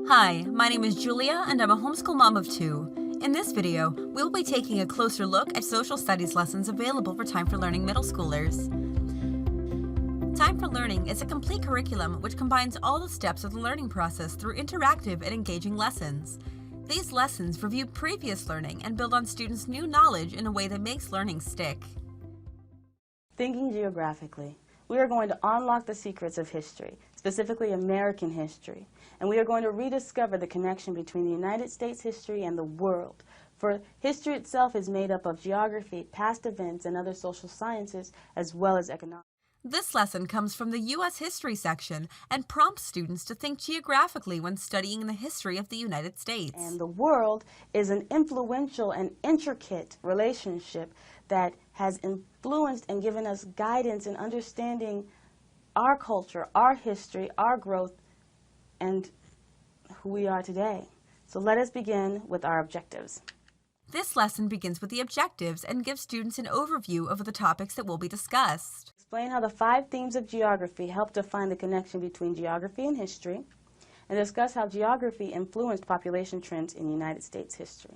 Hi, my name is Julia and I'm a homeschool mom of two. In this video, we'll be taking a closer look at social studies lessons available for Time4Learning middle schoolers. Time4Learning is a complete curriculum which combines all the steps of the learning process through interactive and engaging lessons. These lessons review previous learning and build on students' new knowledge in a way that makes learning stick. Thinking geographically, we are going to unlock the secrets of history, specifically American history, and we are going to rediscover the connection between the United States history and the world. For history itself is made up of geography, past events, and other social sciences, as well as economics. This lesson comes from the U.S. History section and prompts students to think geographically when studying the history of the United States. And the world is an influential and intricate relationship that has influenced and given us guidance in understanding our culture, our history, our growth, and who we are today. So let us begin with our objectives. This lesson begins with the objectives and gives students an overview of the topics that will be discussed. Explain how the 5 themes of geography help define the connection between geography and history, and discuss how geography influenced population trends in United States history.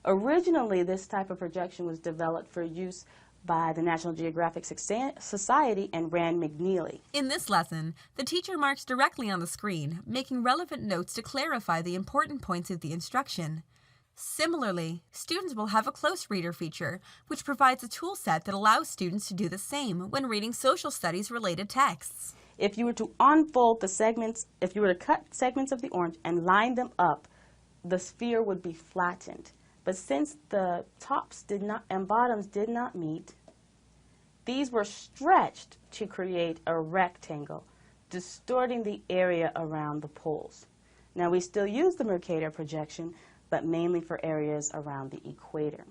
Originally, this type of projection was developed for use by the National Geographic Society and Rand McNeely. In this lesson, the teacher marks directly on the screen, making relevant notes to clarify the important points of the instruction. Similarly, students will have a close reader feature, which provides a tool set that allows students to do the same when reading social studies related texts. If you were to unfold the segments, if you were to cut segments of the orange and line them up, the sphere would be flattened. But since the tops did not and bottoms did not meet, these were stretched to create a rectangle, distorting the area around the poles. Now we still use the Mercator projection, but mainly for areas around the equator.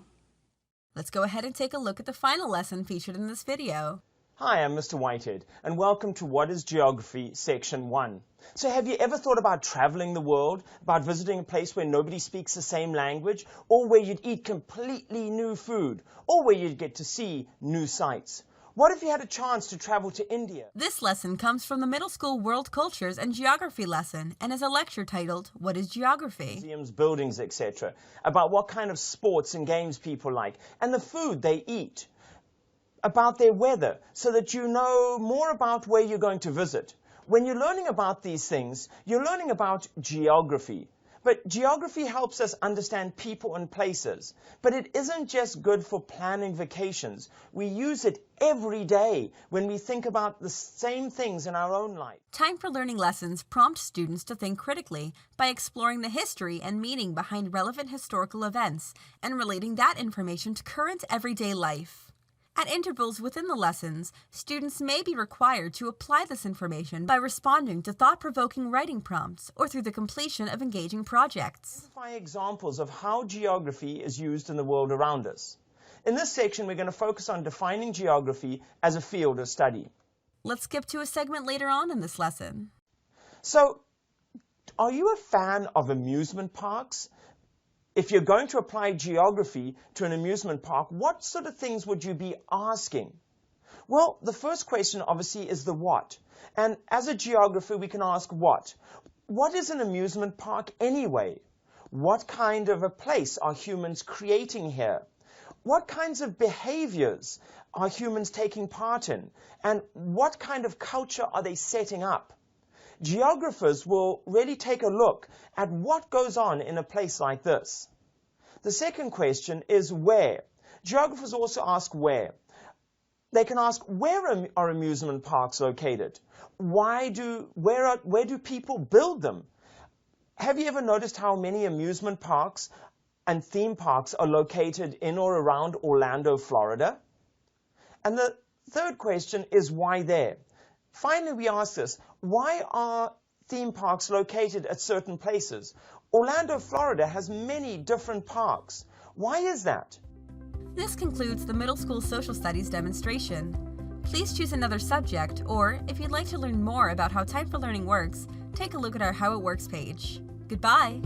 Let's go ahead and take a look at the final lesson featured in this video. Hi, I'm Mr. Whitehead, and welcome to What is Geography, Section 1. So have you ever thought about traveling the world, about visiting a place where nobody speaks the same language, or where you'd eat completely new food, or where you'd get to see new sights? What if you had a chance to travel to India? This lesson comes from the middle school World Cultures and Geography lesson and is a lecture titled, What is Geography? Museums, buildings, etc. About what kind of sports and games people like, and the food they eat. About their weather, so that you know more about where you're going to visit. When you're learning about these things, you're learning about geography. But geography helps us understand people and places. But it isn't just good for planning vacations. We use it every day when we think about the same things in our own life. Time4Learning lessons prompt students to think critically by exploring the history and meaning behind relevant historical events and relating that information to current everyday life. At intervals within the lessons, students may be required to apply this information by responding to thought-provoking writing prompts or through the completion of engaging projects. Identify examples of how geography is used in the world around us. In this section, we're going to focus on defining geography as a field of study. Let's skip to a segment later on in this lesson. So, are you a fan of amusement parks? If you're going to apply geography to an amusement park, what sort of things would you be asking? Well, the first question obviously is the what. And as a geographer, we can ask what. What is an amusement park anyway? What kind of a place are humans creating here? What kinds of behaviors are humans taking part in? And what kind of culture are they setting up? Geographers will really take a look at what goes on in a place like this. The second question is where. Geographers also ask where. They can ask where are amusement parks located? Where do people build them? Have you ever noticed how many amusement parks and theme parks are located in or around Orlando, Florida? And the third question is why there? Finally, we ask this, why are theme parks located at certain places? Orlando, Florida has many different parks. Why is that? This concludes the middle school social studies demonstration. Please choose another subject, or if you'd like to learn more about how Time4Learning works, take a look at our How It Works page. Goodbye!